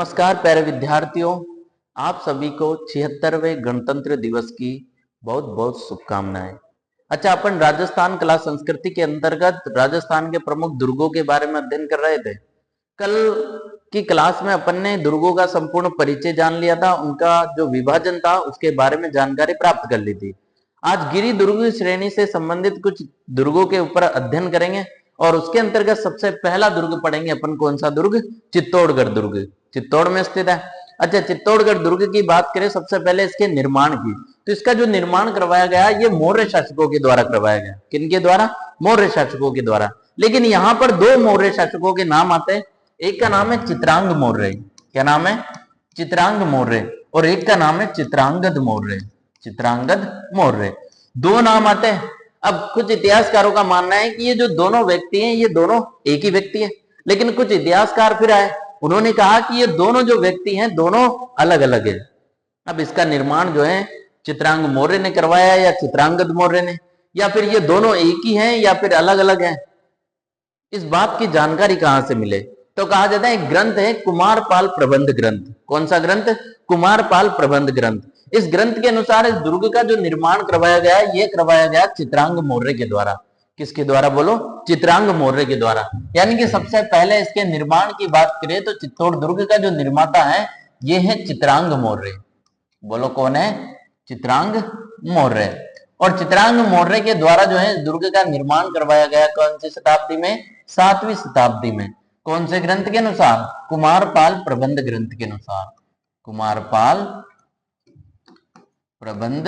नमस्कार प्यारे विद्यार्थियों, आप सभी को 76वें गणतंत्र दिवस की बहुत बहुत शुभकामनाएं। अच्छा, अपन राजस्थान कला संस्कृति के अंतर्गत राजस्थान के प्रमुख दुर्गों के बारे में अध्ययन कर रहे थे। कल की क्लास में अपन ने दुर्गों का संपूर्ण परिचय जान लिया था, उनका जो विभाजन था उसके बारे में जानकारी प्राप्त कर ली थी। आज गिरि दुर्ग श्रेणी से संबंधित कुछ दुर्गों के ऊपर अध्ययन करेंगे और उसके अंतर्गत सबसे पहला दुर्ग पढ़ेंगे अपन। कौन सा दुर्ग? चित्तौड़गढ़ दुर्ग, चित्तौड़ में स्थित है। अच्छा, चित्तौड़गढ़ दुर्ग की बात करें सबसे पहले इसके निर्माण की, तो इसका जो निर्माण करवाया गया ये मौर्य शासकों के द्वारा करवाया गया। किनके द्वारा? मौर्य शासकों के द्वारा। लेकिन यहाँ पर दो मौर्य शासकों के नाम आते हैं। एक का नाम है चित्रांग मौर्य। क्या नाम है? चित्रांग मौर्य। और एक का नाम है चित्रांगद मौर्य। चित्रांगद मौर्य, दो नाम आते हैं। अब कुछ इतिहासकारों का मानना है कि ये जो दोनों व्यक्ति हैं ये दोनों एक ही व्यक्ति है, लेकिन कुछ इतिहासकार फिर आए, उन्होंने कहा कि ये दोनों जो व्यक्ति हैं दोनों अलग अलग है। अब इसका निर्माण जो है चित्रांग मौर्य ने करवाया या चित्रांगद मौर्य ने, या फिर ये दोनों एक ही हैं या फिर अलग अलग हैं, इस बात की जानकारी कहां से मिले? तो कहा जाता है एक ग्रंथ है कुमारपाल प्रबंध ग्रंथ। कौन सा ग्रंथ? कुमारपाल प्रबंध ग्रंथ। इस ग्रंथ के अनुसार इस दुर्ग का जो निर्माण करवाया गया है ये करवाया गया चित्रांग मौर्य के द्वारा। किसके द्वारा बोलो? चित्रांग मौर्य के द्वारा। यानी कि सबसे पहले इसके निर्माण की बात करें तो चित्तौड़ दुर्ग का जो निर्माता है ये है चित्रांग मौर्य। बोलो कौन है? चित्रांग मौर्य। और चित्रांग मौर्य के द्वारा जो है दुर्ग का निर्माण करवाया गया कौन सी शताब्दी में? 7वीं शताब्दी में। कौन से ग्रंथ के अनुसार? कुमारपाल प्रबंध ग्रंथ के अनुसार। कुमारपाल प्रबंध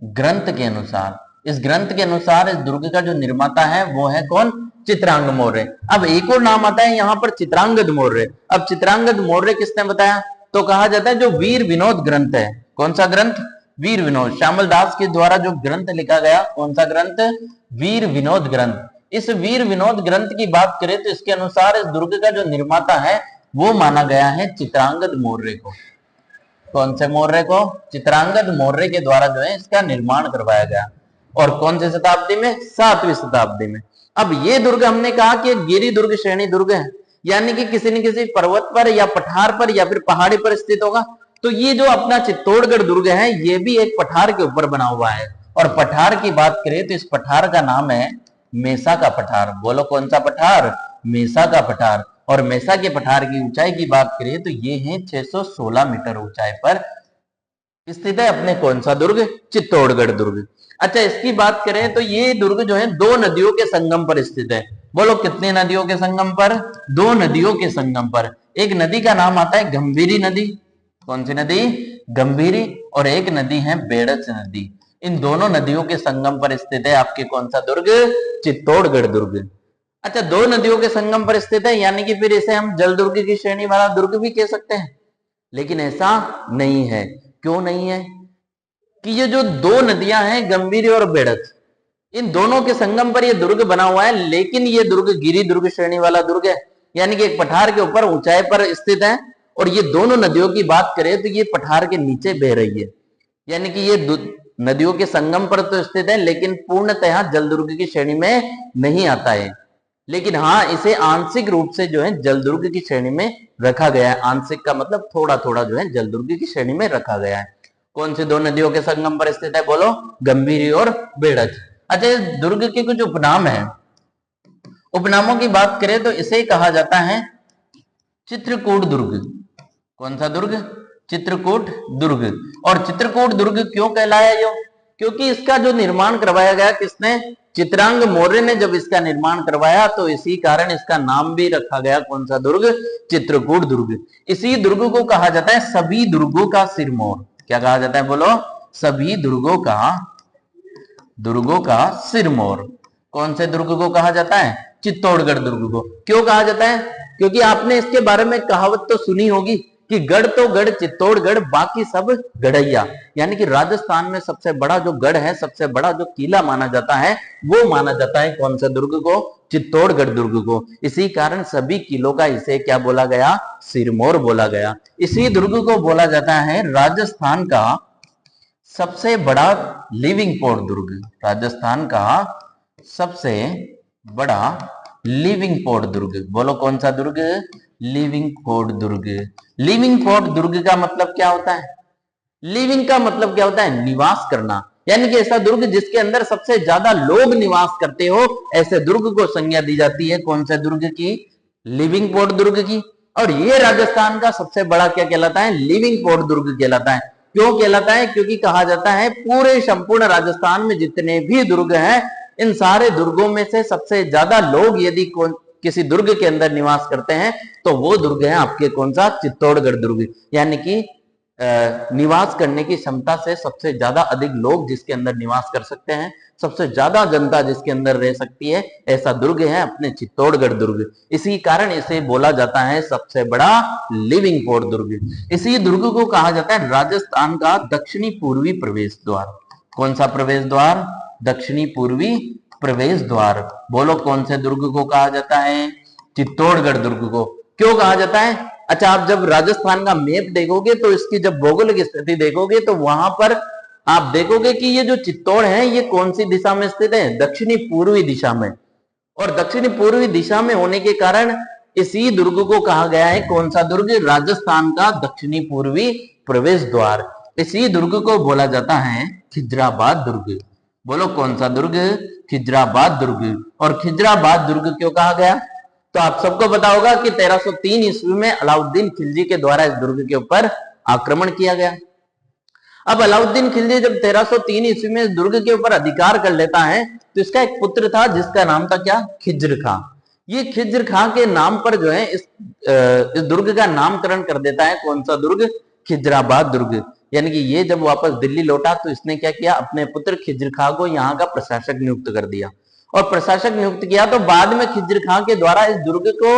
ग्रंथ के अनुसार। इस ग्रंथ के अनुसार इस दुर्ग का जो निर्माता है वो है कौन? चित्रांग मौर्य। अब एक और नाम आता है यहाँ पर चित्रांगद मौर्य। अब चित्रांगद मौर्य किसने बताया? तो कहा जाता है जो वीर विनोद ग्रंथ है। कौन सा ग्रंथ? वीर विनोद। श्यामल दास के द्वारा जो ग्रंथ लिखा गया, कौन सा ग्रंथ? वीर विनोद ग्रंथ। इस वीर विनोद ग्रंथ की बात करें तो इसके अनुसार इस दुर्ग का जो निर्माता है वो माना गया है चित्रांगद मौर्य को। कौन से मौर्य को? चित्रांगद मौर्य के द्वारा जो है इसका निर्माण करवाया गया। और कौन सी शताब्दी में? 7वीं शताब्दी में। अब ये दुर्ग हमने कहा कि गिरि दुर्ग श्रेणी दुर्ग है, यानी कि किसी न किसी पर्वत पर या पठार पर या फिर पहाड़ी पर स्थित होगा। तो ये जो अपना चित्तौड़गढ़ दुर्ग है ये भी एक पठार के ऊपर बना हुआ है। और पठार की बात करें तो इस पठार का नाम है मेसा का पठार। बोलो कौन सा पठार? मेसा का पठार। और मेसा के पठार की ऊंचाई की बात करें तो ये है 616 मीटर ऊंचाई पर स्थित है अपने कौन सा दुर्ग? चित्तौड़गढ़ दुर्ग। अच्छा, इसकी बात करें तो ये दुर्ग जो है दो नदियों के संगम पर स्थित है। बोलो कितने नदियों के संगम पर? दो नदियों के संगम पर। एक नदी का नाम आता है गंभीरी नदी। कौन सी नदी? गंभीरी। और एक नदी है बेड़च नदी। इन दोनों नदियों के संगम पर स्थित है आपके कौन सा दुर्ग? चित्तौड़गढ़ दुर्ग। अच्छा, दो नदियों के संगम पर स्थित है यानी कि फिर इसे हम जल दुर्ग की श्रेणी वाला दुर्ग भी कह सकते हैं, लेकिन ऐसा नहीं है। क्यों नहीं है? कि ये जो दो नदियां हैं गंभीरी और बेड़च, इन दोनों के संगम पर ये दुर्ग बना हुआ है, लेकिन ये दुर्ग गिरि दुर्ग श्रेणी वाला दुर्ग है, यानी कि एक पठार के ऊपर ऊंचाई पर स्थित है। और ये दोनों नदियों की बात करें तो ये पठार के नीचे बह रही है, यानी कि ये नदियों के संगम पर तो स्थित है लेकिन पूर्णतः जल दुर्ग की श्रेणी में नहीं आता है। लेकिन हाँ, इसे आंशिक रूप से जो है जल दुर्ग की श्रेणी में रखा गया है। आंशिक का मतलब थोड़ा थोड़ा जो है जल दुर्ग की श्रेणी में रखा गया है। कौन सी दो नदियों के संगम पर स्थित है? बोलो गंभीरी और बेड़च। अच्छा, इस दुर्ग के कुछ उपनाम है। उपनामों की बात करें तो इसे कहा जाता है चित्रकूट दुर्ग। कौन सा दुर्ग? चित्रकूट दुर्ग। और चित्रकूट दुर्ग क्यों कहलाया यो? क्योंकि इसका जो निर्माण करवाया गया किसने? चित्रांग मौर्य ने जब इसका निर्माण करवाया तो इसी कारण इसका नाम भी रखा गया कौन सा दुर्ग? चित्रकूट दुर्ग। इसी दुर्ग को कहा जाता है सभी दुर्गों का सिरमौर। क्या कहा जाता है? बोलो सभी दुर्गों का सिरमौर। कौन से दुर्ग को कहा जाता है? चित्तौड़गढ़ दुर्ग को। क्यों कहा जाता है? क्योंकि आपने इसके बारे में कहावत तो सुनी होगी कि गढ़ तो गढ़ चित्तौड़गढ़ बाकी सब गढ़ैया। यानी कि राजस्थान में सबसे बड़ा जो गढ़ है, सबसे बड़ा जो किला माना जाता है वो माना जाता है कौन सा दुर्ग को? चित्तौड़गढ़ दुर्ग को। इसी कारण सभी किलों का इसे क्या बोला गया? सिरमौर बोला गया। इसी दुर्ग को बोला जाता है राजस्थान का सबसे बड़ा लिविंग पोर्ट दुर्ग। राजस्थान का सबसे बड़ा लिविंग पोर्ट दुर्ग। बोलो कौन सा दुर्ग? लिविंग फोर्ट दुर्ग। लिविंग फोर्ट दुर्ग का मतलब क्या होता है? लिविंग का मतलब क्या होता है? निवास करना, यानी कि ऐसा दुर्ग जिसके अंदर सबसे ज्यादा लोग निवास करते हो, ऐसे दुर्ग को संज्ञा दी जाती है। कौन से दुर्ग की? लिविंग फोर्ट दुर्ग की। और ये राजस्थान का सबसे बड़ा क्या कहलाता है? लिविंग फोर्ट दुर्ग कहलाता है। क्यों कहलाता है? क्योंकि कहा जाता है पूरे संपूर्ण राजस्थान में जितने भी दुर्ग हैं, इन सारे दुर्गों में से सबसे ज्यादा लोग यदि किसी दुर्ग के अंदर निवास करते हैं तो वो दुर्ग है आपके कौन सा? चित्तौड़गढ़ दुर्ग। यानी कि निवास करने की क्षमता से सबसे ज्यादा अधिक लोग जिसके अंदर निवास कर सकते हैं, सबसे ज्यादा जनता जिसके अंदर रह सकती है, ऐसा दुर्ग है अपने चित्तौड़गढ़ दुर्ग। इसी कारण इसे बोला जाता है सबसे बड़ा लिविंग फोर्ट दुर्ग। इसी दुर्ग को कहा जाता है राजस्थान का दक्षिणी पूर्वी प्रवेश द्वार। कौन सा प्रवेश द्वार? दक्षिणी पूर्वी प्रवेश द्वार। बोलो कौन से दुर्ग को कहा जाता है? चित्तौड़गढ़ दुर्ग को। क्यों कहा जाता है? अच्छा, आप जब राजस्थान का मैप देखोगे तो इसकी जब भौगोलिक स्थिति देखोगे तो वहां पर आप देखोगे कि ये जो चित्तौड़ है ये कौन सी दिशा में स्थित है? दक्षिणी पूर्वी दिशा में। और दक्षिणी पूर्वी दिशा में होने के कारण इसी दुर्ग को कहा गया है कौन सा दुर्ग? राजस्थान का दक्षिणी पूर्वी प्रवेश द्वार। इसी दुर्ग को बोला जाता है खिजराबाद दुर्ग। बोलो कौन सा दुर्ग? खिजराबाद दुर्ग। और खिजराबाद दुर्ग क्यों कहा गया? तो आप सबको पता होगा कि 1303 ईस्वी में अलाउद्दीन खिलजी के द्वारा इस दुर्ग के ऊपर आक्रमण किया गया। अब अलाउद्दीन खिलजी जब 1303 ईस्वी में इस दुर्ग के ऊपर अधिकार कर लेता है तो इसका एक पुत्र था जिसका नाम था क्या? खिज्र खां। ये खिज्र खां के नाम पर जो है इस दुर्ग का नामकरण कर देता है कौन सा दुर्ग? खिजराबाद दुर्ग। यानी कि ये जब वापस दिल्ली लौटा तो इसने क्या किया? अपने पुत्र खिज्र खां को यहाँ का प्रशासक नियुक्त कर दिया। और प्रशासक नियुक्त किया तो बाद में खिज्र खां के द्वारा इस दुर्ग को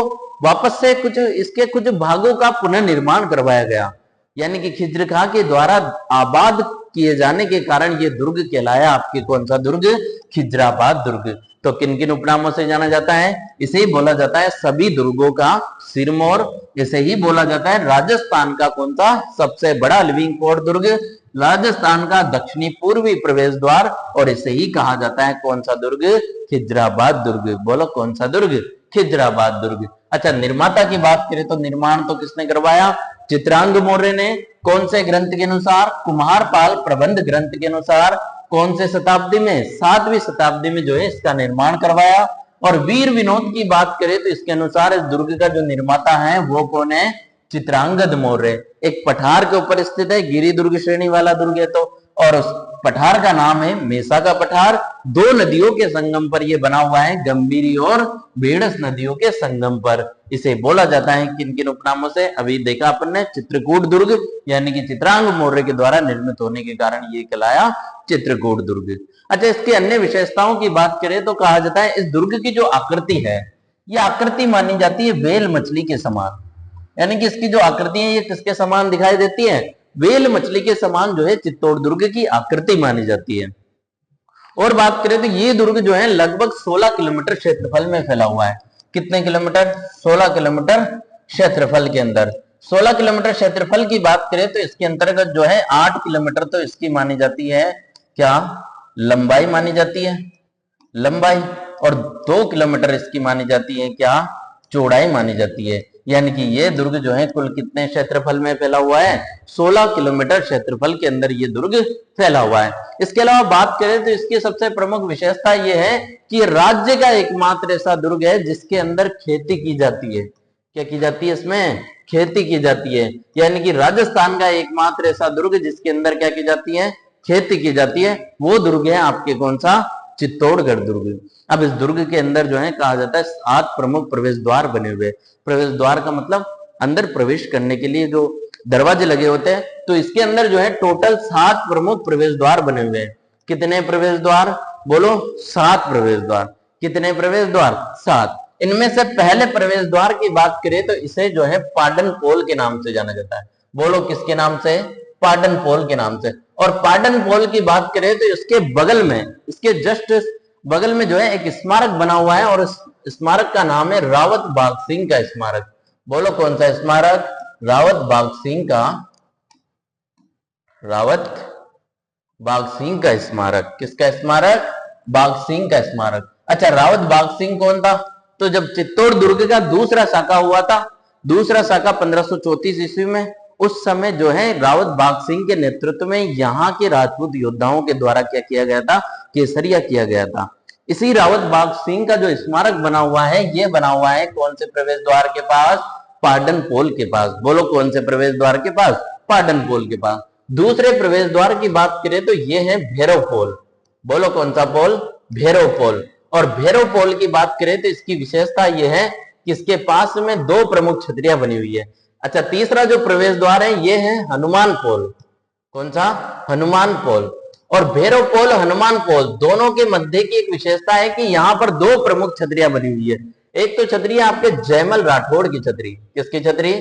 वापस से इसके कुछ भागों का पुनर्निर्माण करवाया गया। यानी कि खिज्र खां के द्वारा आबाद किए जाने के कारण ये दुर्ग कहलाया आपके कौन सा दुर्ग? खिजराबाद दुर्ग। तो किन किन उपनामों से जाना जाता है? इसे ही बोला जाता है सभी दुर्गों का सिरमौर। इसे ही बोला जाता है राजस्थान का कौन सा सबसे बड़ा लिविंग फोर्ट दुर्ग? राजस्थान का दक्षिणी पूर्वी प्रवेश द्वार। और इसे ही कहा जाता है कौन सा दुर्ग? खिजराबाद दुर्ग। बोलो कौन सा दुर्ग? खिजराबाद दुर्ग। अच्छा, निर्माता की बात करें तो निर्माण तो किसने करवाया? चित्रांग मौर्य ने। कौन से ग्रंथ के अनुसार? कुम्हारपाल प्रबंध ग्रंथ के अनुसार। कौन से शताब्दी में? 7वीं शताब्दी में जो है इसका निर्माण करवाया। और वीर विनोद की बात करें तो इसके अनुसार इस दुर्ग का जो निर्माता है वो कौन है? चित्रांगद मौर्य। एक पठार के ऊपर स्थित है, गिरी दुर्ग श्रेणी वाला दुर्ग है तो। और उस पठार का नाम है मेसा का पठार। दो नदियों के संगम पर यह बना हुआ है, गंभीरी और बेड़स नदियों के संगम पर। इसे बोला जाता है किन किन उपनामों से? अभी देखा अपन ने, चित्रकूट दुर्ग, यानी कि चित्रांग मौर्य के द्वारा निर्मित होने के कारण ये कहलाया चित्रकूट दुर्ग। अच्छा, इसकी अन्य विशेषताओं की बात करें तो कहा जाता है इस दुर्ग की जो आकृति है, यह आकृति मानी जाती है वेल मछली के समान। यानी कि इसकी जो आकृति है ये किसके समान दिखाई देती है? वेल मछली के समान जो है चित्तौड़ दुर्ग की आकृति मानी जाती है। और बात करें तो ये दुर्ग जो है लगभग 16 किलोमीटर क्षेत्रफल में फैला हुआ है। कितने किलोमीटर? 16 किलोमीटर क्षेत्रफल के अंदर। 16 किलोमीटर क्षेत्रफल की बात करें तो इसके अंतर्गत जो है 8 किलोमीटर तो इसकी मानी जाती है क्या? लंबाई मानी जाती है, लंबाई। और 2 किलोमीटर इसकी मानी जाती है क्या? चौड़ाई मानी जाती है। यानी कि ये दुर्ग जो है कुल कितने क्षेत्रफल में फैला हुआ है? 16 किलोमीटर क्षेत्रफल के अंदर ये दुर्ग फैला हुआ है। इसके अलावा बात करें तो इसकी सबसे प्रमुख विशेषता ये है कि राज्य का एकमात्र ऐसा दुर्ग है जिसके अंदर खेती की जाती है। क्या की जाती है? इसमें खेती की जाती है। यानी कि राजस्थान का एकमात्र ऐसा दुर्ग जिसके अंदर क्या की जाती है? खेती की जाती है। वो दुर्ग है आपके कौन सा? चित्तौड़गढ़ दुर्ग। अब इस दुर्ग के अंदर जो है कहा जाता है 7 प्रमुख प्रवेश द्वार बने हुए। प्रवेश द्वार का मतलब अंदर प्रवेश करने के लिए जो दरवाजे लगे होते हैं, तो इसके अंदर जो है टोटल 7 प्रमुख प्रवेश द्वार बने हुए हैं। कितने प्रवेश द्वार? बोलो 7 प्रवेश द्वार। कितने प्रवेश द्वार? 7। इनमें से पहले प्रवेश द्वार की बात करें तो इसे जो है पाटन पोल के नाम से जाना जाता है। बोलो किसके नाम से? पाटन पोल के नाम से। और पाटन पोल की बात करें तो इसके बगल में, इसके जस्ट बगल में जो है एक स्मारक बना हुआ है और इस स्मारक का नाम है रावत बाघ सिंह का स्मारक। बोलो कौन सा स्मारक? रावत बाघ सिंह का, रावत बाघ सिंह का स्मारक। किसका स्मारक? बाघ सिंह का स्मारक। अच्छा, रावत बाघ सिंह कौन था? तो जब चित्तौड़ दुर्ग का दूसरा शाखा हुआ था दूसरा साका 1534 ईस्वी में, उस समय जो है रावत बाघ सिंह के नेतृत्व में यहाँ के राजपूत योद्धाओं के द्वारा क्या किया गया था, केसरिया किया गया था। इसी रावत बाघ सिंह का जो स्मारक बना हुआ है, ये बना हुआ है कौन से प्रवेश द्वार के पास, पाटन पोल के पास। बोलो कौन से प्रवेश द्वार के पास, पाटन पोल के पास। दूसरे प्रवेश द्वार की बात करें तो ये है भैरव पोल। बोलो कौन सा पोल, भैरव पोल। और भैरव पोल की बात करें तो इसकी विशेषता यह है कि इसके पास में 2 प्रमुख छतरियां बनी हुई है। अच्छा, तीसरा जो प्रवेश द्वार है ये है हनुमान पोल। कौन सा, हनुमान पोल। और भैरव पोल, हनुमान पोल दोनों के मध्य की एक विशेषता है कि यहाँ पर 2 प्रमुख छतरियां बनी हुई है। एक तो छतरी है आपके जयमल राठौड़ की छतरी। किसकी छतरी,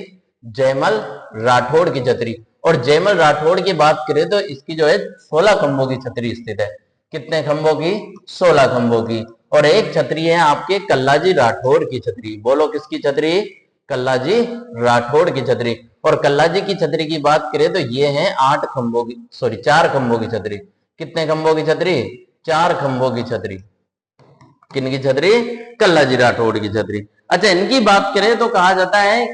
जयमल राठौड़ की छतरी। और जयमल राठौड़ की बात करें तो इसकी जो है 16 खंभों की छतरी स्थित है। कितने खंभों की, 16 खंभों की। और एक छतरी है आपके कल्लाजी राठौड़ की छतरी। बोलो किसकी छतरी, कल्लाजी राठौड़ की छतरी। और कल्लाजी की छतरी की बात करें तो ये है 4 खंभों की छतरी। कितने खंभों की छतरी, 4 खंभों की छतरी। किन की छतरी, कल्लाजी राठौड़ की छतरी। अच्छा, इनकी बात करें तो कहा जाता है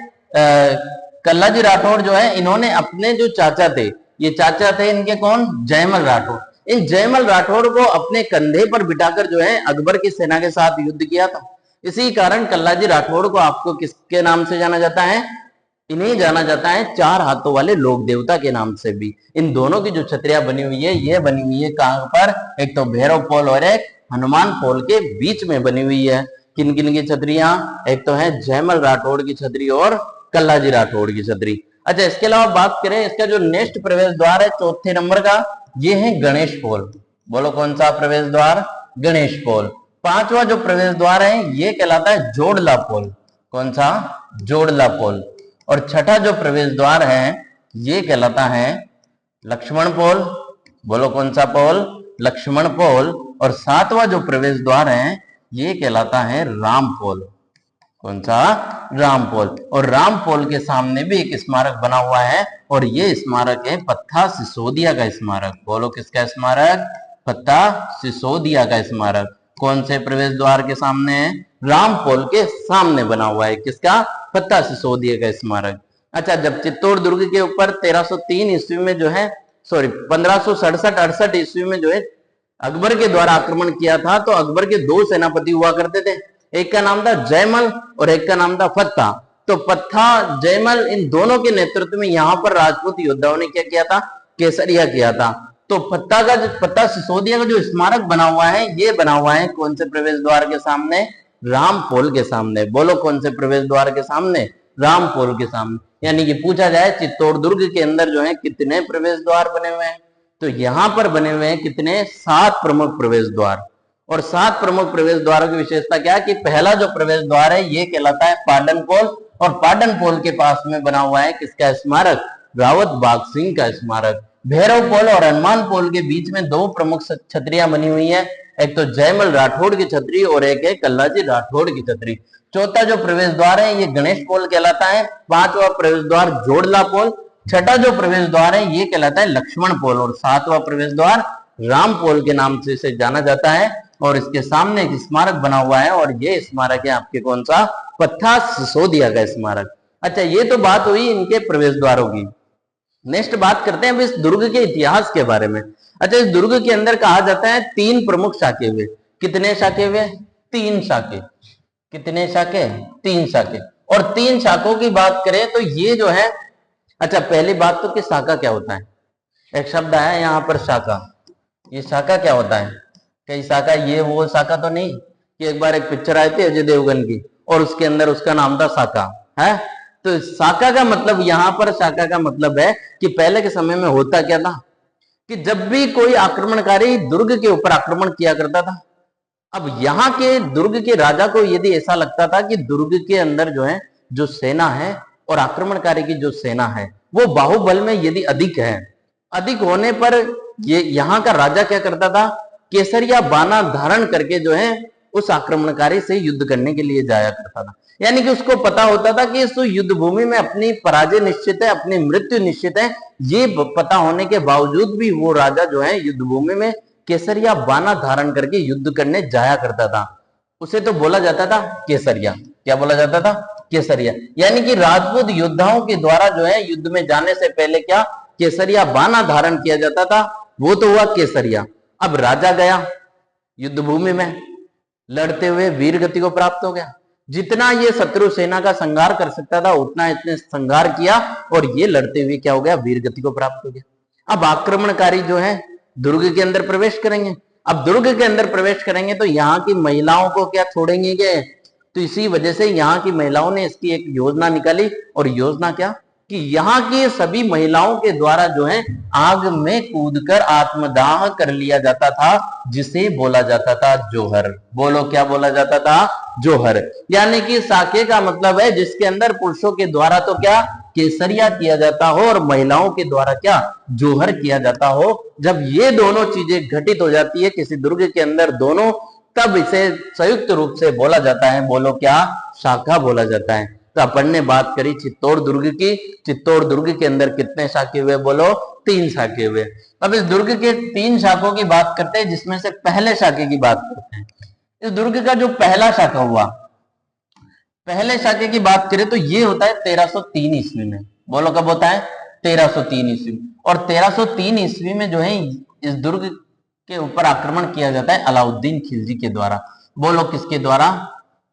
कल्लाजी राठौड़ जो है, इन्होंने अपने जो चाचा थे, ये चाचा थे इनके कौन, जयमल राठौड़। इन जयमल राठौड़ को अपने कंधे पर बिठाकर जो है अकबर की सेना के साथ युद्ध किया था। इसी कारण कल्लाजी राठौड़ को आपको किसके नाम से जाना जाता है, इन्हें जाना जाता है 4 हाथों वाले लोक देवता के नाम से भी। इन दोनों की जो छतरियां बनी हुई है, ये बनी हुई है कहां पर, एक तो भैरव पोल और एक हनुमान पोल के बीच में बनी हुई है। किन किन की छतरियां, एक तो है जयमल राठौड़ की छतरी और कल्लाजी राठौड़ की छतरी। अच्छा, इसके अलावा बात करें इसका जो नेक्स्ट प्रवेश द्वार है 4थे नंबर का, ये है गणेश पोल। बोलो कौन सा प्रवेश द्वार, गणेश पोल। 5वां जो प्रवेश द्वार है ये कहलाता है जोड़ला पोल। कौन सा, जोड़ला पोल। और 6ठा जो प्रवेश द्वार है ये कहलाता है लक्ष्मण पोल। बोलो कौन सा पोल, लक्ष्मण पोल। और 7वां जो प्रवेश द्वार है ये कहलाता है राम पोल। कौन सा, राम पोल। और राम पोल के सामने भी एक स्मारक बना हुआ है, और ये स्मारक है पत्था सिसोदिया का स्मारक। बोलो किसका स्मारक, पत्था सिसोदिया का स्मारक। कौन से प्रवेश द्वार के सामने है, राम पोल के सामने बना हुआ है। किसका, पत्था सिसोदिया का स्मारक। अच्छा, जब चित्तौड़ दुर्ग के ऊपर 1303 ईस्वी में जो है 1567-68 ईस्वी में जो है अकबर के द्वारा आक्रमण किया था, तो अकबर के 2 सेनापति हुआ करते थे। एक का नाम था जयमल और एक का नाम था फत्ता। तो पत्था, जयमल, इन दोनों के नेतृत्व में यहाँ पर राजपूत योद्धाओं ने क्या किया था, केसरिया किया था। तो पत्ता सिसोदिया का जो स्मारक बना हुआ है ये बना हुआ है कौन से प्रवेश द्वार के सामने, राम पोल के सामने। बोलो कौन से प्रवेश द्वार के सामने, राम पोल के सामने। यानी कि पूछा जाए चित्तौड़ दुर्ग के अंदर जो है कितने प्रवेश द्वार बने हुए हैं, तो यहां पर बने हुए हैं कितने, 7 प्रमुख प्रवेश द्वार। और 7 प्रमुख प्रवेश द्वारों की विशेषता क्या है कि पहला जो प्रवेश द्वार है ये कहलाता है पाटन पोल। और पाटन पोल के पास में बना हुआ है किसका स्मारक, रावत बाघ सिंह का स्मारक। भैरव पोल और हनुमान पोल के बीच में 2 प्रमुख छतरियां बनी हुई है, एक तो जयमल राठौड़ की छतरी और एक है कल्लाजी राठौड़ की छतरी। चौथा जो प्रवेश द्वार है ये गणेश पोल कहलाता है। 5वां प्रवेश द्वार जोड़ला पोल। 6ठा जो प्रवेश द्वार है ये कहलाता है लक्ष्मण पोल। और 7वां प्रवेश द्वार राम पोल के नाम से इसे जाना जाता है। और इसके सामने एक स्मारक बना हुआ है, और ये स्मारक है आपके कौन सा, पत्था सिसोदिया का स्मारक। अच्छा, ये तो बात हुई इनके प्रवेश द्वारों की। नेक्स्ट बात करते हैं इस दुर्ग के इतिहास के बारे में। अच्छा, इस दुर्ग के अंदर कहा जाता है 3 प्रमुख शाखे हुए। कितने शाखे हुए, 3 शाखे। कितने शाखे, 3 शाखे। और 3 शाखों की बात करें तो ये जो है, अच्छा पहली बात तो कि शाखा क्या होता है, एक शब्द है यहाँ पर शाखा। ये शाखा क्या होता है, कई शाखा, ये वो शाखा तो नहीं कि एक बार एक पिक्चर आई थी अजय देवगन की और उसके अंदर उसका नाम था शाखा, है। तो शाखा का मतलब, यहाँ पर शाखा का मतलब है कि पहले के समय में होता क्या था कि जब भी कोई आक्रमणकारी दुर्ग के ऊपर आक्रमण किया करता था, अब यहाँ के दुर्ग के राजा को यदि ऐसा लगता था कि दुर्ग के अंदर जो है जो सेना है और आक्रमणकारी की जो सेना है वो बाहुबल में यदि अधिक है, अधिक होने पर ये यहाँ का राजा क्या करता था, केसरिया बाना धारण करके जो है उस आक्रमणकारी से युद्ध करने के लिए जाया करता था। यानी कि उसको पता होता था कि इस युद्ध भूमि में अपनी पराजय निश्चित है, अपनी मृत्यु निश्चित है। ये पता होने के बावजूद भी वो राजा जो है युद्ध भूमि में केसरिया बाना धारण करके युद्ध करने जाया करता था। उसे तो बोला जाता था केसरिया। क्या बोला जाता था, केसरिया, यानी कि राजपूत योद्धाओं के द्वारा जो है युद्ध में जाने से पहले क्या केसरिया बाना धारण किया जाता था, वो तो हुआ केसरिया। अब राजा गया युद्ध भूमि में, लड़ते हुए वीर गति को प्राप्त हो गया। जितना ये शत्रु सेना का संहार कर सकता था उतना इसने संहार किया और ये लड़ते हुए क्या हो गया, वीर गति को प्राप्त हो गया। अब आक्रमणकारी जो है दुर्ग के अंदर प्रवेश करेंगे। अब दुर्ग के अंदर प्रवेश करेंगे तो यहाँ की महिलाओं को क्या छोड़ेंगे क्या? तो इसी वजह से यहाँ की महिलाओं ने इसकी एक योजना निकाली, और योजना क्या कि यहाँ की सभी महिलाओं के द्वारा जो है आग में कूदकर आत्मदाह कर लिया जाता था, जिसे बोला जाता था जोहर। बोलो क्या बोला जाता था? जोहर। यानी कि साके का मतलब है जिसके अंदर पुरुषों के द्वारा तो क्या केसरिया किया जाता हो और महिलाओं के द्वारा क्या जोहर किया जाता हो। जब ये दोनों चीजें घटित हो जाती है किसी दुर्ग के अंदर दोनों, तब इसे संयुक्त रूप से बोला जाता है, बोलो क्या, शाखा बोला जाता है। तो अपन ने बात करी चित्तौड़ दुर्ग की। चित्तौड़ दुर्ग के अंदर कितने शाखे हुए? बोलो 3 शाखे हुए। अब इस दुर्ग के 3 शाखों की बात करते हैं, जिसमें से पहले शाखे की बात करते हैं। इस दुर्ग का जो पहला शाखा हुआ, पहले शाखे की बात करें तो ये होता है 1303 ईस्वी में। बोलो कब होता है? 1303 ईस्वी। और 1303 ईस्वी में जो है इस दुर्ग के ऊपर आक्रमण किया जाता है अलाउद्दीन खिलजी के द्वारा। बोलो किसके द्वारा?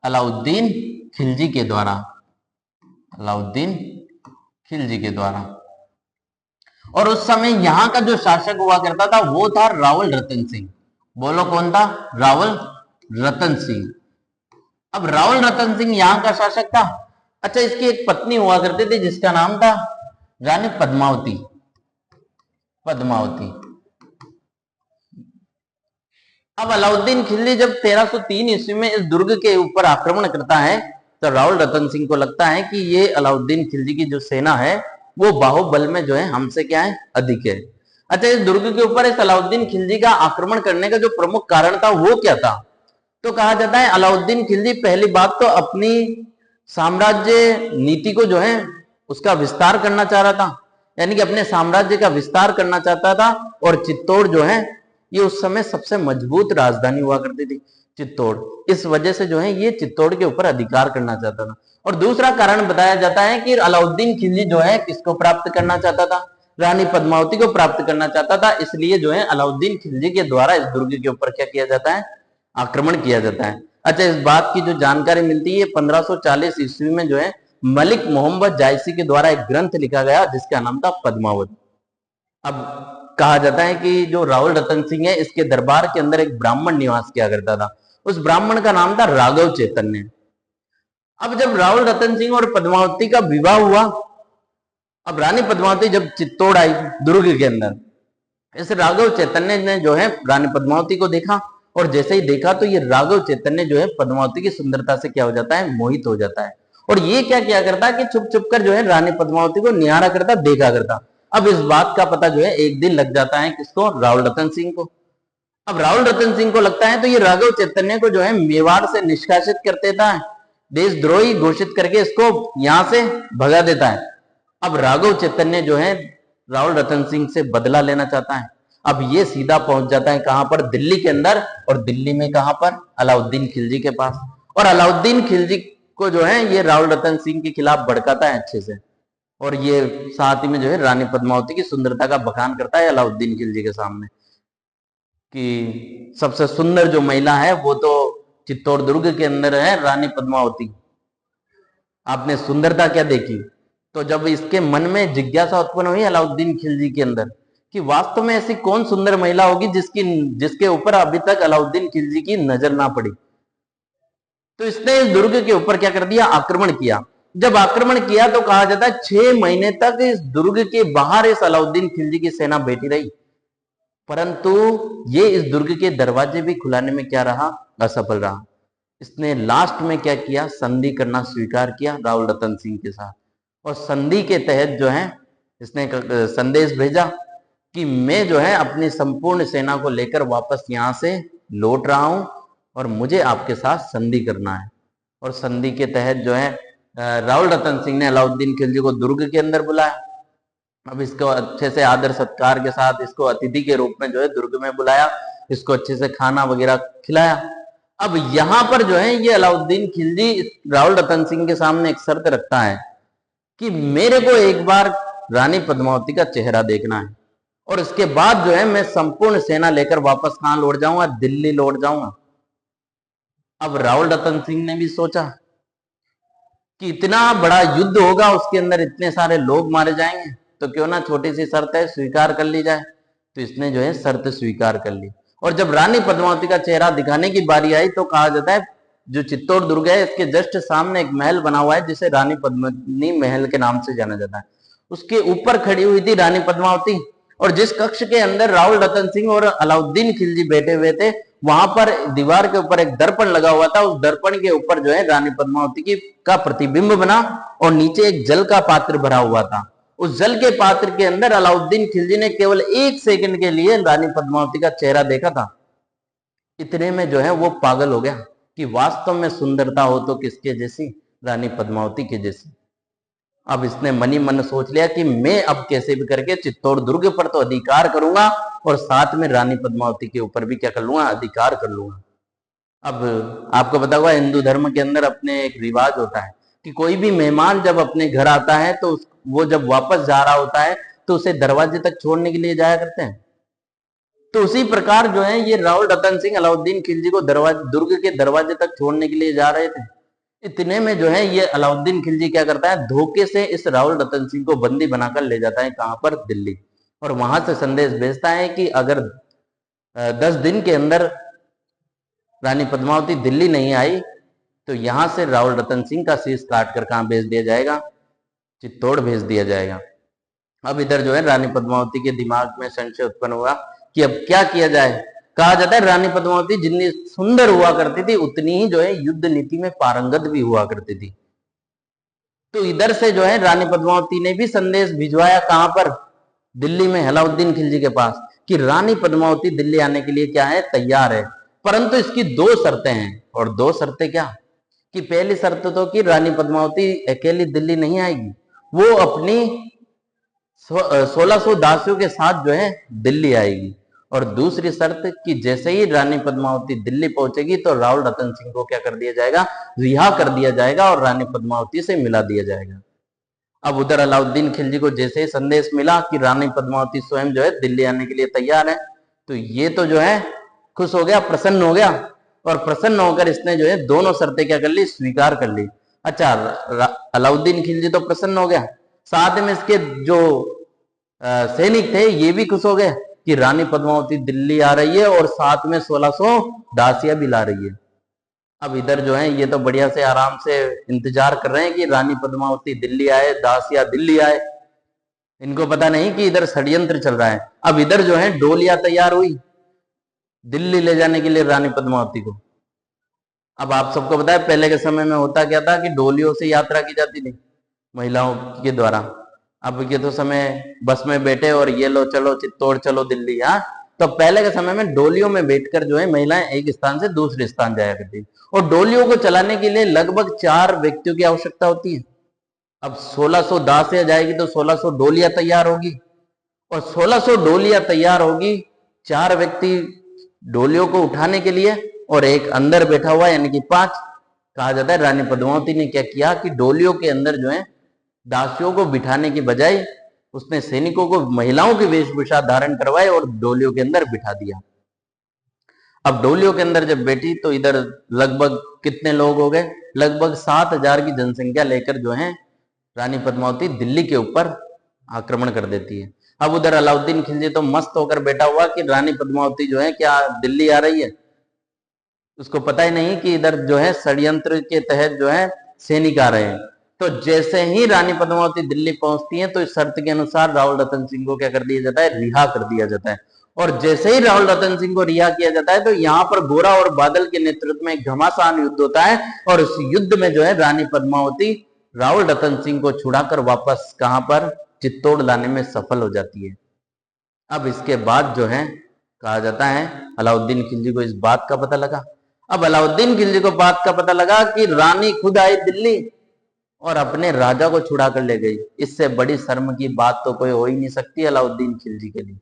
अलाउद्दीन खिलजी के द्वारा। अलाउद्दीन खिलजी के द्वारा। और उस समय यहां का जो शासक हुआ करता था वो था रावल रतन सिंह। बोलो कौन था? रावल रतन सिंह। अब रावल रतन सिंह यहां का शासक था। अच्छा, इसकी एक पत्नी हुआ करती थी जिसका नाम था रानी पद्मावती। पद्मावती। अब अलाउद्दीन खिलजी जब 1303 ईस्वी में इस दुर्ग के ऊपर आक्रमण करता है तो रावल रतन सिंह को लगता है कि ये अलाउद्दीन खिलजी की जो सेना है वो बाहुबल में जो है हमसे क्या है, अधिक है। अच्छा, इस दुर्ग के ऊपर इस अलाउद्दीन खिलजी का आक्रमण करने का जो प्रमुख कारण था वो क्या था? तो कहा जाता है अलाउद्दीन खिलजी पहली बात तो अपनी साम्राज्य नीति को जो है उसका विस्तार करना चाह रहा था, यानी कि अपने साम्राज्य का विस्तार करना चाहता था। और चित्तौड़ जो है ये उस समय सबसे मजबूत राजधानी हुआ करती थी, चित्तौड़। इस वजह से जो है ये चित्तौड़ के ऊपर अधिकार करना चाहता था। और दूसरा कारण बताया जाता है कि अलाउद्दीन खिलजी जो है किसको प्राप्त करना चाहता था? रानी पद्मावती को प्राप्त करना चाहता था। इसलिए जो है अलाउद्दीन खिलजी के द्वारा इस दुर्ग के ऊपर क्या किया जाता है? आक्रमण किया जाता है। अच्छा, इस बात की जो जानकारी मिलती है 1540 ईस्वी में जो है मलिक मोहम्मद जायसी के द्वारा एक ग्रंथ लिखा गया जिसका नाम था पद्मावत। अब कहा जाता है कि जो रावल रतन सिंह है इसके दरबार के अंदर एक ब्राह्मण निवास किया करता था। उस ब्राह्मण का नाम था राघव चैतन्य। अब जब रावल रतन सिंह और पद्मावती का विवाह हुआ, अब रानी पद्मावती जब चित्तौड़ आई दुर्ग के अंदर, इस राघव चैतन्य ने जो है रानी पद्मावती को देखा, और जैसे ही देखा तो ये राघव चैतन्य जो है पद्मावती की सुंदरता से क्या हो जाता है? मोहित हो जाता है। और ये क्या किया करता है कि छुप छुप कर जो है रानी पद्मावती को निहारा करता, देखा करता। अब इस बात का पता जो है एक दिन लग जाता है किसको? रावल रतन सिंह को। अब रावल रतन सिंह को लगता है तो ये राघव चैतन्य को जो है मेवाड़ से निष्कासित कर देता है, देशद्रोही घोषित करके इसको यहां से भगा देता है। अब राघव चैतन्य जो है रावल रतन सिंह से बदला लेना चाहता है। अब ये सीधा पहुंच जाता है कहां पर? दिल्ली के अंदर। और दिल्ली में कहां पर? अलाउद्दीन खिलजी के पास। और अलाउद्दीन खिलजी को जो है ये रावल रतन सिंह के खिलाफ भड़काता है अच्छे से, और ये साथ ही में जो है रानी पद्मावती की सुंदरता का बखान करता है अलाउद्दीन खिलजी के सामने कि सबसे सुंदर जो महिला है वो तो चित्तौड़ दुर्ग के अंदर है रानी पद्मावती, आपने सुंदरता क्या देखी? तो जब इसके मन में जिज्ञासा उत्पन्न हुई अलाउद्दीन खिलजी के अंदर कि वास्तव में ऐसी कौन सुंदर महिला होगी जिसके ऊपर अभी तक अलाउद्दीन खिलजी की नजर ना पड़ी, तो इसने इस दुर्ग के ऊपर क्या कर दिया? आक्रमण किया। जब आक्रमण किया तो कहा जाता है 6 महीने तक इस दुर्ग के बाहर इस अलाउद्दीन खिलजी की सेना बैठी रही, परंतु ये इस दुर्ग के दरवाजे भी खुलाने में क्या रहा? असफल रहा। इसने लास्ट में क्या किया? संधि करना स्वीकार किया रावल रतन सिंह के साथ। और संधि के तहत जो है इसने संदेश भेजा कि मैं जो है अपनी संपूर्ण सेना को लेकर वापस यहां से लौट रहा हूं और मुझे आपके साथ संधि करना है। और संधि के तहत जो है रावल रतन सिंह ने अलाउद्दीन खिलजी को दुर्ग के अंदर बुलाया। अब इसको अच्छे से आदर सत्कार के साथ इसको अतिथि के रूप में जो है दुर्ग में बुलाया, इसको अच्छे से खाना वगैरह खिलाया। अब यहां पर जो है ये अलाउद्दीन खिलजी राहुल रतन सिंह के सामने एक शर्त रखता है कि मेरे को एक बार रानी पद्मावती का चेहरा देखना है और इसके बाद जो है मैं संपूर्ण सेना लेकर वापस कहां लौट जाऊंगा, दिल्ली लौट जाऊंगा। अब राहुल रतन सिंह ने भी सोचा कि इतना बड़ा युद्ध होगा, उसके अंदर इतने सारे लोग मारे जाएंगे, तो क्यों ना छोटी सी शर्त है स्वीकार कर ली जाए। तो इसने जो है शर्त स्वीकार कर ली और जब रानी पद्मावती का चेहरा दिखाने की बारी आई तो कहा जाता है जो चित्तौड़ दुर्ग है इसके जस्ट सामने एक महल बना हुआ है जिसे रानी पद्मिनी महल के नाम से जाना जाता है। उसके ऊपर खड़ी हुई थी रानी पद्मावती और जिस कक्ष के अंदर राहुल रतन सिंह और अलाउद्दीन खिलजी बैठे हुए थे वहां पर दीवार के ऊपर एक दर्पण लगा हुआ था। उस दर्पण के ऊपर जो है रानी पद्मावती की का प्रतिबिंब बना और नीचे एक जल का पात्र भरा हुआ था। उस जल के पात्र के अंदर अलाउद्दीन खिलजी ने केवल 1 सेकंड के लिए रानी पद्मावती का चेहरा देखा था। इतने में जो है वो पागल हो गया कि वास्तव में सुंदरता हो तो किसके जैसी, रानी पद्मावती के जैसी। अब इसने मनी मन सोच लिया कि मैं अब कैसे भी करके चित्तौड़ दुर्ग पर तो अधिकार करूंगा और साथ में रानी पद्मावती के ऊपर भी क्या कर लूंगा, अधिकार कर लूंगा। अब आपको पता होगा हिंदू धर्म के अंदर अपने एक रिवाज होता है कि कोई भी मेहमान जब अपने घर आता है तो वो जब वापस जा रहा होता है तो उसे दरवाजे तक छोड़ने के लिए जाया करते हैं। तो उसी प्रकार जो है ये राहुल रतन सिंह अलाउद्दीन खिलजी को दुर्ग के दरवाजे तक छोड़ने के लिए जा रहे थे। इतने में जो है ये अलाउद्दीन खिलजी क्या करता है, धोखे से इस राहुल रतन सिंह को बंदी बनाकर ले जाता है कहां पर, दिल्ली। और वहां से संदेश भेजता है कि अगर 10 दिन के अंदर रानी पद्मावती दिल्ली नहीं आई तो यहां से राहुल रतन सिंह का शीश काट कर कहां भेज दिया जाएगा, चित्तौड़ भेज दिया जाएगा। अब इधर जो है रानी पद्मावती के दिमाग में संशय उत्पन्न हुआ कि अब क्या किया जाए। कहा जाता है रानी पद्मावती जितनी सुंदर हुआ करती थी उतनी ही जो है युद्ध नीति में पारंगत भी हुआ करती थी। तो इधर से जो है रानी पद्मावती ने भी संदेश भिजवाया कहां पर, दिल्ली में अलाउद्दीन खिलजी के पास कि रानी पद्मावती दिल्ली आने के लिए क्या है, तैयार है, परंतु इसकी 2 शर्तें हैं। और 2 शर्तें क्या कि पहली शर्त तो कि रानी पद्मावती अकेली दिल्ली नहीं आएगी, वो अपनी 1600 दासियों के साथ जो है दिल्ली आएगी। और दूसरी शर्त कि जैसे ही रानी पद्मावती दिल्ली पहुंचेगी तो राहुल रतन सिंह को क्या कर दिया जाएगा, रिहा कर दिया जाएगा और रानी पद्मावती से मिला दिया जाएगा। अब उधर अलाउद्दीन खिलजी को जैसे ही संदेश मिला कि रानी पद्मावती स्वयं जो है दिल्ली आने के लिए तैयार है तो ये तो जो है खुश हो गया, प्रसन्न हो गया और प्रसन्न होकर इसने जो है दोनों शर्तें क्या कर ली, स्वीकार कर ली। अच्छा, अलाउद्दीन खिलजी तो प्रसन्न हो गया, साथ में इसके जो सैनिक थे ये भी खुश हो गए कि रानी पद्मावती दिल्ली आ रही है और साथ में 1600 दासियां भी ला रही है। अब इधर जो है ये तो बढ़िया से आराम से इंतजार कर रहे हैं कि रानी पद्मावती दिल्ली आए, दासिया दिल्ली आए। इनको पता नहीं कि इधर षड्यंत्र चल रहा है। अब इधर जो है डोलियां तैयार हुई दिल्ली ले जाने के लिए रानी पद्मावती को। अब आप सबको पता है पहले के समय में होता क्या था कि डोलियों से यात्रा की जाती थी महिलाओं के द्वारा। अब के तो समय बस में बैठे और ये लो चलो चित्तौड़ चलो दिल्ली। हाँ, तो पहले के समय में डोलियों में बैठकर जो है महिलाएं एक स्थान से दूसरे स्थान जाया करती और डोलियों को चलाने के लिए लगभग 4 व्यक्तियों की आवश्यकता होती है। अब 1600 दासियां जाएगी तो 1600 डोलियां तैयार होगी और 1600 डोलियां तैयार होगी, 4 व्यक्ति डोलियों को उठाने के लिए और एक अंदर बैठा हुआ यानी कि 5। कहा जाता है रानी पद्मावती ने क्या किया कि डोलियों के अंदर जो है दासियों को बिठाने की बजाय उसने सैनिकों को महिलाओं की वेशभूषा धारण करवाए और डोलियों के अंदर बिठा दिया। अब डोलियों के अंदर जब बैठी तो इधर लगभग कितने लोग हो गए, लगभग 7000 की जनसंख्या लेकर जो है रानी पद्मावती दिल्ली के ऊपर आक्रमण कर देती है। अब उधर अलाउद्दीन खिलजी तो मस्त होकर बैठा हुआ कि रानी पद्मावती जो है क्या दिल्ली आ रही है। उसको पता ही नहीं कि इधर जो है षड्यंत्र के तहत जो है सैनिक आ रहे हैं। तो जैसे ही रानी पद्मावती दिल्ली पहुंचती है तो इस शर्त के अनुसार राहुल रतन सिंह को क्या कर दिया जाता है, रिहा कर दिया जाता है। और जैसे ही राहुल रतन सिंह को रिहा किया जाता है तो यहाँ पर गोरा और बादल के नेतृत्व में एक घमासान युद्ध होता है और उस युद्ध में जो है रानी पद्मावती राहुल रतन सिंह को छुड़ाकर वापस कहां पर, चित्तौड़ लाने में सफल हो जाती है। अब इसके बाद जो है कहा जाता है अलाउद्दीन खिलजी को इस बात का पता लगा। अब अलाउद्दीन खिलजी को बात का पता लगा कि रानी खुद आई दिल्ली और अपने राजा को छुड़ा कर ले गई। इससे बड़ी शर्म की बात तो कोई हो ही नहीं सकती अलाउद्दीन खिलजी के लिए।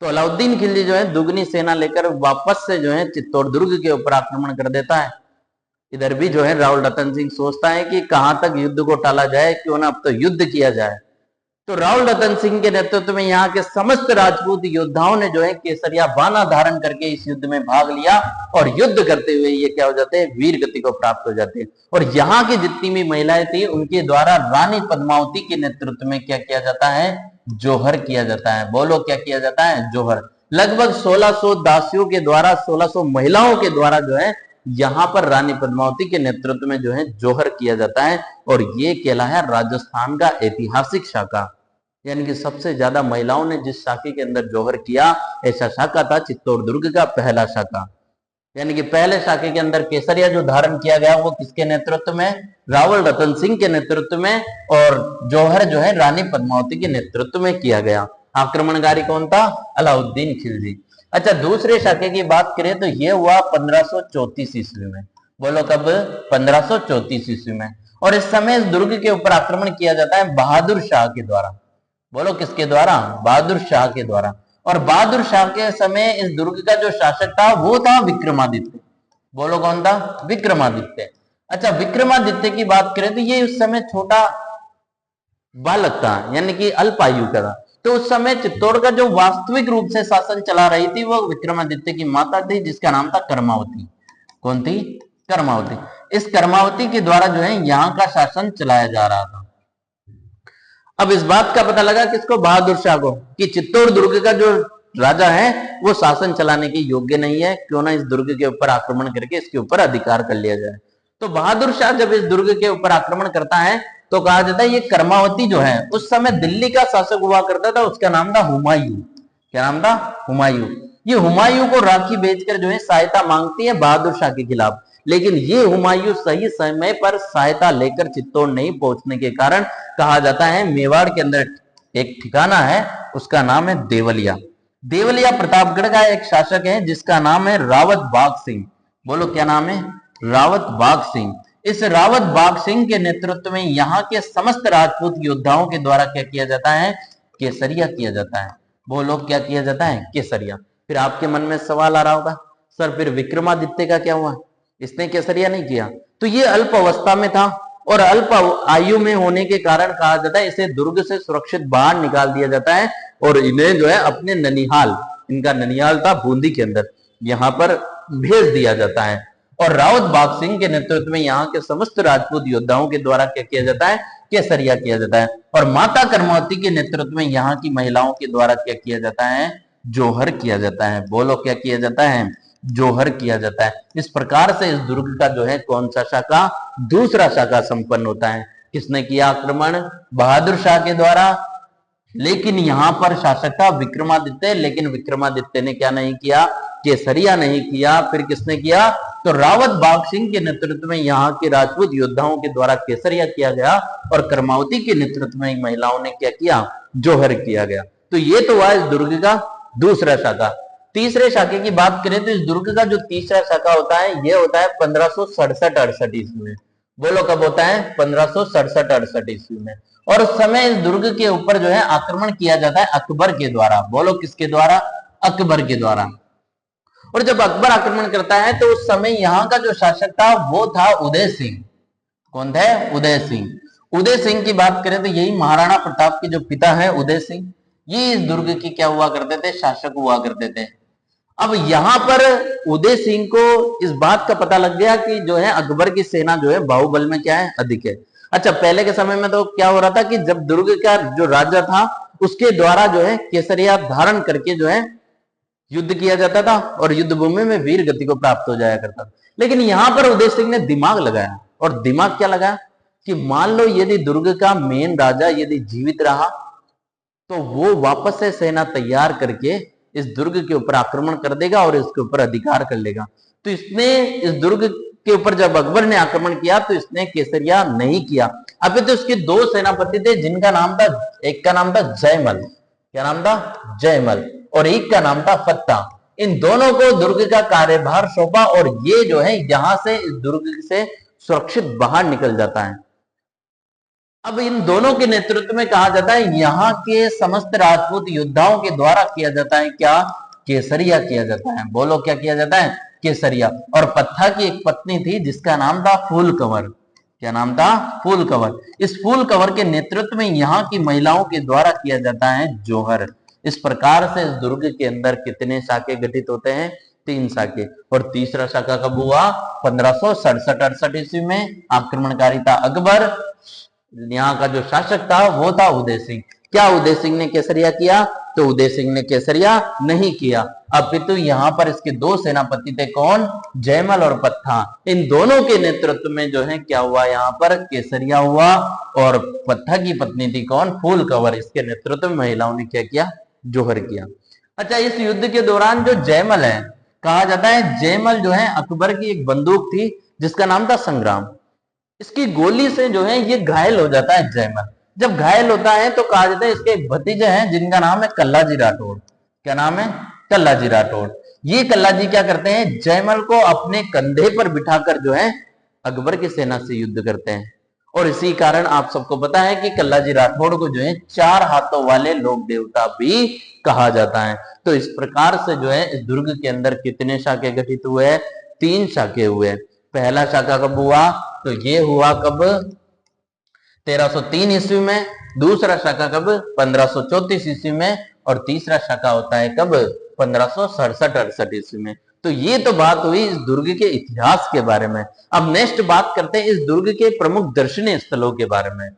तो अलाउद्दीन खिलजी जो है दुगनी सेना लेकर वापस से जो है चित्तौड़ दुर्ग के ऊपर आक्रमण कर देता है। इधर भी जो है राहुल रतन सिंह सोचता है कि कहां तक युद्ध को टाला जाए, क्यों ना अब तो युद्ध किया जाए। तो राहुल रतन सिंह के नेतृत्व में यहाँ के समस्त राजपूत योद्धाओं ने जो है केसरिया बाना धारण करके इस युद्ध में भाग लिया और युद्ध करते हुए ये क्या हो जाते हैं, वीर गति को प्राप्त हो जाते हैं। और यहाँ की जितनी भी महिलाएं थी उनके द्वारा रानी पद्मावती के नेतृत्व में क्या किया जाता है, जोहर किया जाता है। बोलो क्या किया जाता है, जोहर। लगभग 1600 दासियों के द्वारा, 1600 महिलाओं के द्वारा जो है यहाँ पर रानी पद्मावती के नेतृत्व में जो है जोहर किया जाता है। और ये कहलाया राजस्थान का ऐतिहासिक शाखा, यानी कि सबसे ज्यादा महिलाओं ने जिस शाखा के अंदर जोहर किया, ऐसा शाखा था चित्तौड़ दुर्ग का पहला शाखा। यानी कि पहले शाखा के अंदर केसरिया जो धारण किया गया वो किसके नेतृत्व में, रावल रतन सिंह के नेतृत्व में, और जोहर जो है रानी पद्मावती के नेतृत्व में किया गया। आक्रमणकारी कौन था, अलाउद्दीन खिलजी। अच्छा, दूसरे शाखे की बात करें तो यह हुआ 1534 ईस्वी में। बोलो कब, 1534 ईस्वी में। और इस समय इस दुर्ग के ऊपर आक्रमण किया जाता है बहादुर शाह के द्वारा। बोलो किसके द्वारा, बहादुर शाह के द्वारा। और बहादुर शाह के समय इस दुर्ग का जो शासक था वो था विक्रमादित्य। बोलो कौन था, विक्रमादित्य। अच्छा, विक्रमादित्य की बात करें तो ये उस समय छोटा बालक था, यानी कि अल्पायु का था। तो उस समय चित्तौड़ का जो वास्तविक रूप से शासन चला रही थी वो विक्रमादित्य की माता थी, जिसका नाम था कर्मावती। कौन थी, कर्मावती। इस कर्मावती के द्वारा जो है यहाँ का शासन चलाया जा रहा था। अब इस बात का पता लगा किसको, बहादुर शाह को, कि चित्तौड़ दुर्ग का जो राजा है वो शासन चलाने के योग्य नहीं है, क्यों ना इस दुर्ग के ऊपर आक्रमण करके इसके ऊपर अधिकार कर लिया जाए। तो बहादुर शाह जब इस दुर्ग के ऊपर आक्रमण करता है तो कहा जाता है ये कर्मावती जो है उस समय दिल्ली का शासक हुआ करता था, उसका नाम था हुमायूं। क्या नाम था, हुमायूं। ये हुमायूं को राखी बेचकर जो है सहायता मांगती है बहादुर शाह के खिलाफ, लेकिन ये हुमायूं सही समय पर सहायता लेकर चित्तौड़ नहीं पहुंचने के कारण कहा जाता है मेवाड़ के अंदर एक ठिकाना है, उसका नाम है देवलिया। देवलिया प्रतापगढ़ का एक शासक है जिसका नाम है रावत बाघ सिंह। बोलो क्या नाम है, रावत बाघ सिंह। इस रावत बाघ सिंह के नेतृत्व में यहाँ के समस्त राजपूत योद्धाओं के द्वारा क्या किया जाता है, केसरिया किया जाता है। बोलो क्या किया जाता है, केसरिया। फिर आपके मन में सवाल आ रहा होगा, सर फिर विक्रमादित्य का क्या हुआ, इसने केसरिया नहीं किया? तो ये अल्प अवस्था में था और अल्प आयु में होने के कारण कहा जाता है इसे दुर्ग से सुरक्षित बाहर निकाल दिया जाता है और इन्हें जो है अपने ननिहाल, इनका ननिहाल था बूंदी के अंदर, यहाँ पर भेज दिया जाता है। और रावत बाघ सिंह के नेतृत्व में यहाँ के समस्त राजपूत योद्धाओं के द्वारा क्या किया जाता है, केसरिया किया जाता है। और माता कर्मावती के नेतृत्व में यहाँ की महिलाओं के द्वारा क्या किया जाता है, जोहर किया जाता है। बोलो क्या किया जाता है, जोहर किया जाता है। इस प्रकार से इस दुर्ग का जो है कौन सा शाखा, दूसरा शाखा संपन्न होता है। किसने किया आक्रमण, बहादुर शाह के द्वारा, लेकिन यहां पर शासक था विक्रमादित्य, लेकिन विक्रमादित्य ने क्या नहीं किया, केसरिया नहीं किया। फिर किसने किया, तो रावत बाघ सिंह के नेतृत्व में यहाँ के राजपूत योद्धाओं के द्वारा केसरिया किया गया और कर्मावती के नेतृत्व में महिलाओं ने क्या किया, जोहर किया गया। तो ये तो हुआ इस दुर्ग का दूसरा शाखा। तीसरे शाखे की बात करें तो इस दुर्ग का जो तीसरा शाखा होता है ये होता है 1567-68 ईस्वी में। बोलो कब होता है, 1567-68 ईस्वी में। और उस समय इस दुर्ग के ऊपर जो है आक्रमण किया जाता है अकबर के द्वारा। बोलो किसके द्वारा, अकबर के द्वारा। और जब अकबर आक्रमण करता है तो उस समय यहाँ का जो शासक था वो था उदय सिंह। कौन थे, उदय सिंह। उदय सिंह की बात करें तो यही महाराणा प्रताप के जो पिता हैं उदय सिंह, ये इस दुर्ग की क्या हुआ करते थे, शासक हुआ करते थे। अब यहां पर उदय सिंह को इस बात का पता लग गया कि जो है अकबर की सेना जो है बाहुबल में क्या है, अधिक है। अच्छा, पहले के समय में तो क्या हो रहा था कि जब दुर्ग का जो राजा था उसके द्वारा जो है केसरिया धारण करके जो है युद्ध किया जाता था और युद्ध भूमि में वीर गति को प्राप्त हो जाया करता था। लेकिन यहां पर उदय सिंह ने दिमाग लगाया, और दिमाग क्या लगाया कि मान लो यदि दुर्ग का मेन राजा यदि जीवित रहा तो वो वापस से सेना तैयार करके इस दुर्ग के ऊपर आक्रमण कर देगा और इसके ऊपर अधिकार कर लेगा। तो इसने इस दुर्ग के ऊपर जब अकबर ने आक्रमण किया तो इसने केसरिया नहीं किया। अभी तो उसके दो सेनापति थे जिनका नाम था, एक का नाम था जयमल, क्या नाम था, जयमल, और एक का नाम था फत्ता। इन दोनों को दुर्ग का कार्यभार सौंपा और ये जो है यहां से इस दुर्ग से सुरक्षित बाहर निकल जाता है। अब इन दोनों के नेतृत्व में कहा जाता है यहाँ के समस्त राजपूत योद्धाओं के द्वारा किया जाता है क्या, केसरिया किया जाता है। बोलो क्या किया जाता है, केसरिया। और पत्था की एक पत्नी थी जिसका नाम था फूल कंवर। क्या नाम था, फूल कंवर। इस फूल कंवर के नेतृत्व में यहाँ की महिलाओं के द्वारा किया जाता है जोहर। इस प्रकार से इस दुर्ग के अंदर कितने शाखे गठित होते हैं, 3 शाखे। और तीसरा शाखा कब हुआ, 1567-68 ईस्वी में। आक्रमणकारी था अकबर, यहाँ का जो शासक था वो था उदय सिंह। क्या उदय सिंह ने केसरिया किया, तो उदय सिंह ने केसरिया नहीं किया। अपितु यहाँ पर इसके 2 सेनापति थे, कौन, जयमल और पत्था। इन दोनों के नेतृत्व में जो है क्या हुआ, यहाँ पर केसरिया हुआ। और पत्था की पत्नी थी कौन, फूल कंवर। इसके नेतृत्व में महिलाओं ने क्या किया, जोहर किया। अच्छा, इस युद्ध के दौरान जो जयमल है, कहा जाता है जयमल जो है अकबर की एक बंदूक थी जिसका नाम था संग्राम। इसकी गोली से जो है ये घायल हो जाता है जयमल। जब घायल होता है तो कहा जाता है इसके एक भतीजे हैं जिनका नाम है कल्लाजी राठौड़। क्या नाम है, कल्लाजी राठौड़। ये कल्लाजी क्या करते हैं, जयमल को अपने कंधे पर बिठाकर जो है अकबर की सेना से युद्ध करते हैं। और इसी कारण आप सबको पता है कि कल्लाजी राठौड़ को जो है 4 हाथों वाले लोक देवता भी कहा जाता है। तो इस प्रकार से जो है इस दुर्ग के अंदर कितने शाखे गठित हुए, 3 शाखे हुए। पहला शाखा कब हुआ, तो ये हुआ कब, 1303 ईस्वी में। दूसरा शाखा कब, 1534 ईस्वी में। और तीसरा शाखा होता है कब, 1567-68 ईस्वी में। तो ये तो बात हुई इस दुर्ग के इतिहास के बारे में। अब नेक्स्ट बात करते हैं इस दुर्ग के प्रमुख दर्शनीय स्थलों के बारे में।